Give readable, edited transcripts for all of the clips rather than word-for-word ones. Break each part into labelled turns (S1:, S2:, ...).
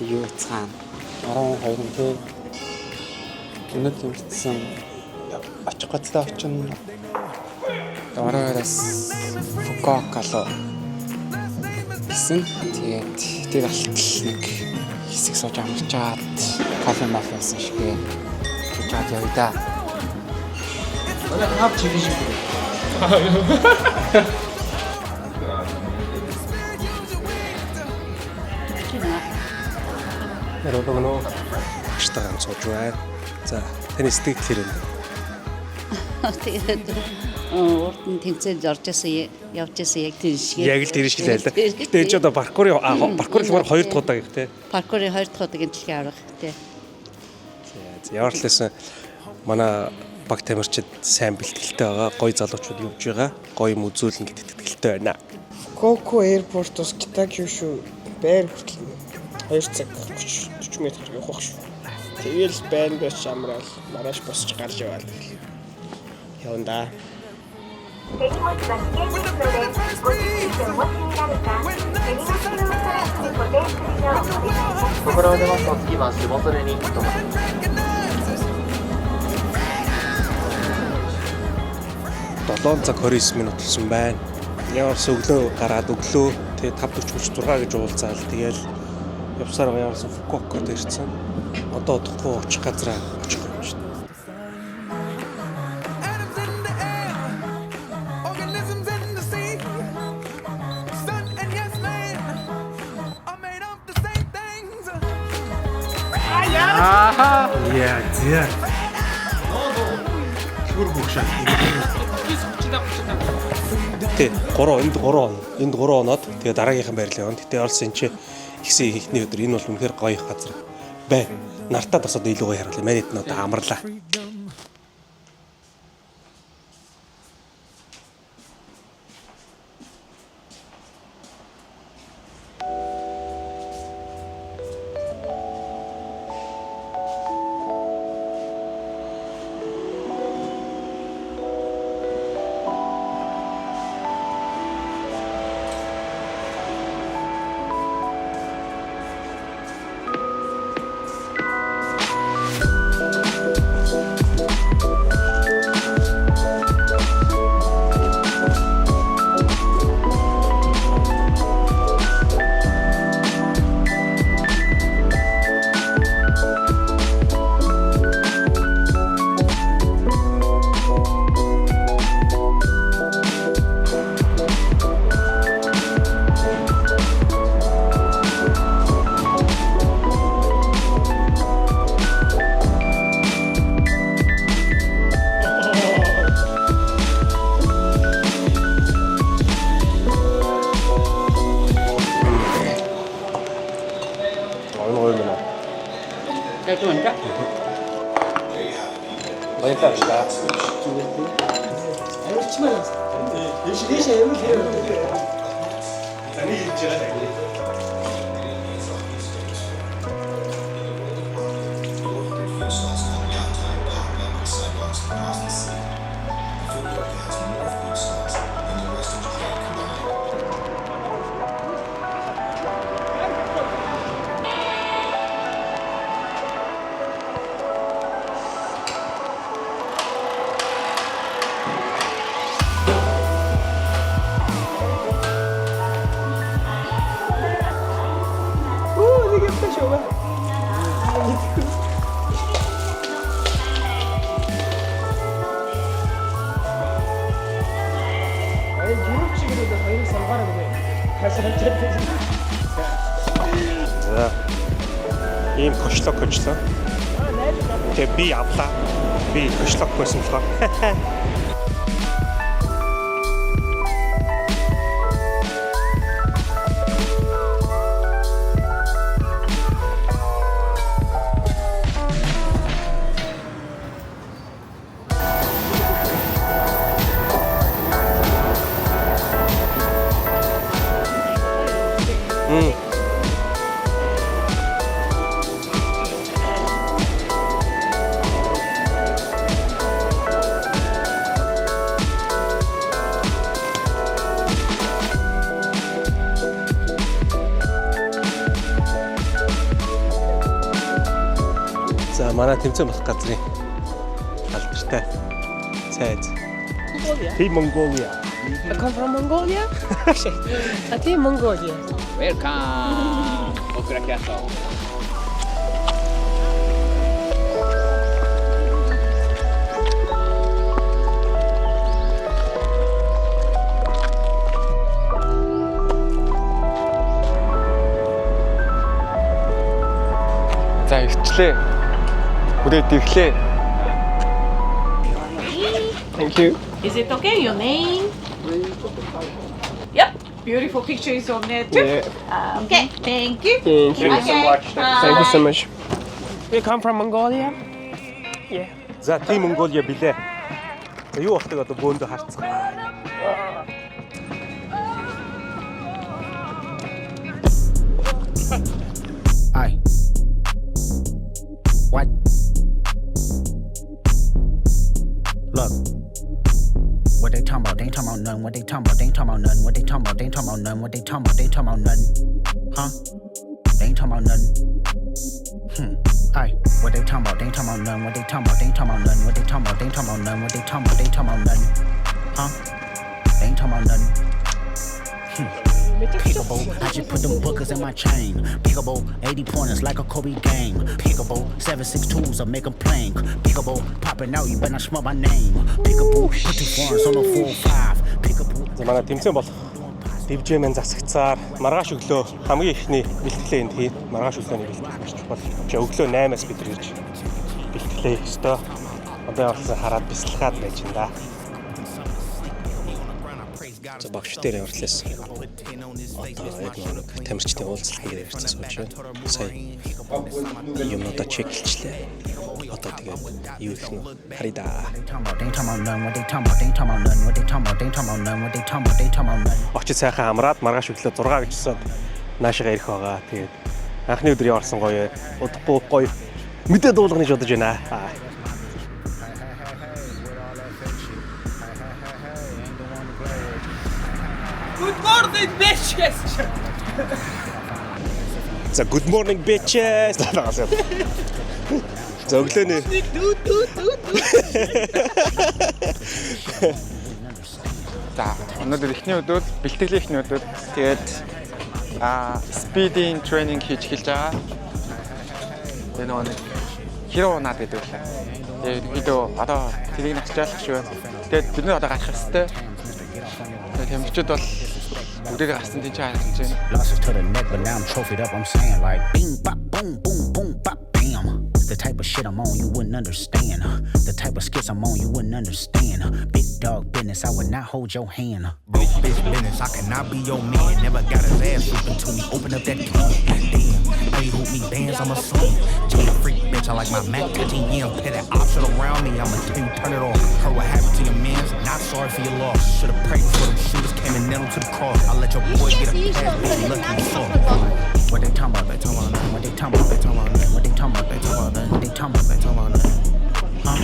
S1: Юу цаана 12 тий кино тэмцсэн очих гоцтой очино. Оройроос Фукуока руу гэсэн. Тэгээд тэр алтал нэг хэсэг сууж амарчаад кофе мафиасан шигээ чад явъя да. Манай хав чиглэж шүү.
S2: 여러분 식당 сууж байна. За таны сэтгэл хэрэг.
S3: Тэгээд урд нь тэмцээд явж байсан яг тэр шиг.
S2: Яг л тэр шиг л байлаа. Гэтэ энэ ч одоо паркурын л 2 дахь удаа гэх тээ.
S3: Паркурын 2 дахь удааг дэлхий аврах тээ.
S2: Ямар ч лсэн манай баг тамирчид сайн бэлтгэлтэй байгаа. Гоё залуучууд явж байгаа. Гоё юм үзүүлнэ гэдэгт итгэлтэй байна.
S4: Коко аэропортоос Китакюшү байр хүртэл 2 цаг 40 м явах шүү. Тэгэл байн бэс амраал маргааш босч гарч яваад явна да.
S5: 手荷物が危険ですので、ご注意してお持ちになるか、手荷物用トラックに固定するようお願いします。
S6: ここから出ますと次は下袖に停まります。
S2: 7 цаг 29 минут болсон байна. Яварс өглөө гараад өглөө тэгээ 5:46 гэж уулзаал. Тэгэл явсаар яварсан Фукуокад ирсэн. Одоо удахгүй очих газраа очих юм шүү.
S7: Яа, зэ. Шүр бүгшаа.
S2: Тэ 3 оноод тэгээ дараагийнхан байрлал явна. Гэтэ Орсын чи ихсэн ихний өдөр энэ бол үнэхээр гоё их газар бай. Нартаа бас одоо илүү гоё харгалаа. Манайд нь одоо амарлаа. Ийм кошлог хөжлөө. Тэгээ би авлаа. Би кошлог байсан болохоор. Манай тэмцээн болох газрын алдартай цайз.
S4: Mongolia.
S2: Team Mongolia.
S4: I come from Mongolia. Team Mongolia.
S7: Welcome! Okra Castle.
S1: За ирчлээ. Хүрээд ирлээ.
S4: Thank you.
S8: Is it okay? Your name? Yep. Beautiful picture is on there too.
S4: Yeah.
S8: Okay. Thank you.
S4: Thank you.
S8: Okay.
S4: Thank you so much. You come from Mongolia? Yeah.
S2: За Team Mongolia билээ. За юу болтойг одоо бөөндө харцгаа.
S9: Aye. What? Look. What they talking about? They ain't talking about nothing. What they talking about? They ain't talking about nothing. What they talking about? They ain't talking about nothing. What they talking about? They ain't talking about nothing. Huh? They ain't talking about nothing. Aye. What they talking about? They ain't talking about nothing. What they talking about? They ain't talking about nothing. What they talking about? They ain't talking about nothing. What they talking about? They ain't talking about nothing. Huh? They ain't talking about nothing. Pickable, I just put them bookers in my chain. Pickable, 80 pointers like a Kobe game. Pickable, 7.62s, I make them plain. Pickable, popping out, you better not smell my name. Pickable, put two foreigns on the 4-5. Pickable.
S2: За манай тэмцээн бол дивжэмэн засагцаар маргааш өглөө хамгийн ихний бэлтгэлээ энд хийн. Маргааш өглөөний бэлтгэл маш чухал. Чи өглөө 8-аас бид ирж бэлтгэлээ өстөө. Одоо явуулсан хараад бясалгаад байж энэ да. За багш дээр яварлаас одоо яг нэг тамирчтай уулзалт ингээд ярьсан сууж байна. Сая юмудаа чеклэлчлээ. Одоо тэгээд юу их нь харъя да. Очиж сайхан амраад маргааш өглөө 6 гэжсэн наашигаа ирэх байгаа. Тэгээд анхны өдөр яварсан гоё удахгүй гоё мэдээ дуулгах гэж бодож байна.
S4: Good morning, bitches.
S2: За good morning bitches. За өглөөний
S1: За өнөөдөр эхний өдөр бэлтгэлийн эхний өдөр. Тэгээд speeding training хийж эхэлж байгаа. Тэгээд нэг хиро унаад гэдэг үлээ. Тэгээд видео одоо тэрийг нацгаалах шүү. Тэгээд бид нэр одоо гарах хэвээр. Тэгээд хэмжчүүд бол бүгдээ гарсан тийч харагдаж байна.
S9: Losses to the neck, but now I'm trophied up. I'm saying like bing, bop, boom, boom, boom, bop, bam. The type of shit I'm on, you wouldn't understand. The type of skits I'm on, you wouldn't understand. Big dog business, I would not hold your hand. Broke bitch business, I cannot be your man. Never got his ass whipped into me. Open up that can. Damn, how you hoop me bands, I'm a son. Jay a freak bitch, I like my Mac 13 years. Pay that option around me, I'ma tell you turn it off. Heard what happened to your mans, not sorry for your loss. Should've prayed before them shooters came and nailed him to the cross. I let your boy get a pass, bitch, lucky you saw. What they talking about? They talking about nothing. What they talking about? They talking about nothing. What they talking about? They talking about nothing. What they talking about? They talking about nothing. Huh?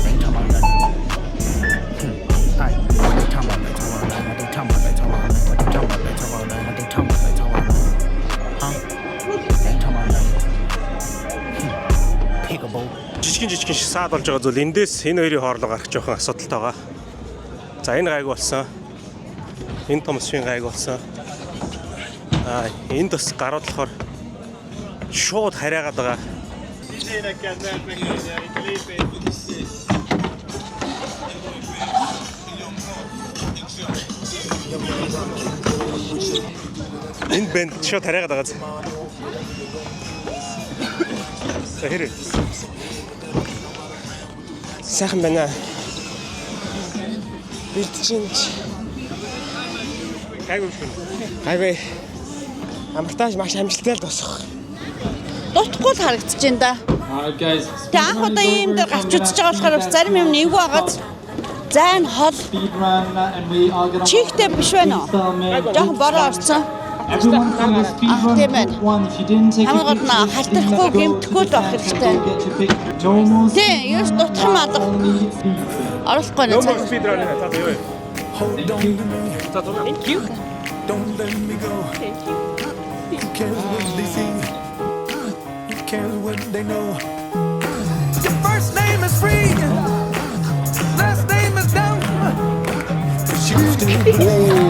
S9: They ain't talking about nothing. Aye. What they talking about? They talking about nothing. What they talking about? They talking about nothing. What they talking about? They talking about nothing. What they talking about? They talking about nothing. Huh? They ain't talking about nothing. Pickable.
S2: жижигэн шиг саад болж байгаа зүйл эндээс энэ хоёрын хоорондоо гарах жоохон асуудалтай байгаа. За энэ гайг болсон. Энэ том шин гайг болсон. Энд бас гарууд болохоор шууд хараагаад байгаа. Энэ бэнд шууд хараагаад байгаа. За хэрэг.
S4: Сайхан байна. Бэлтжинч.
S2: Гайгүй шүү.
S4: Гайгүй. Амртааж маш амжилттай л дуусах.
S3: Дутхгүй л харагдаж байна да. Тэ анх удаа ийм дээр гарч үзэж байгаа болохоор бас зарим юм эвгүй байгааз зайн хол чихтэй биш байна уу? Жохон бороо орсон. Тийм байна. Хамаагаар нь халтархгүй гэмтэхгүй л байх хэрэгтэй. Тийм, ерөөс дутах юм алга. Оруулахгүй нэ цаа.
S4: Thank you.
S10: Don't let me go. You care what they see. You care what they know. First name is free, last name is dumb. But you still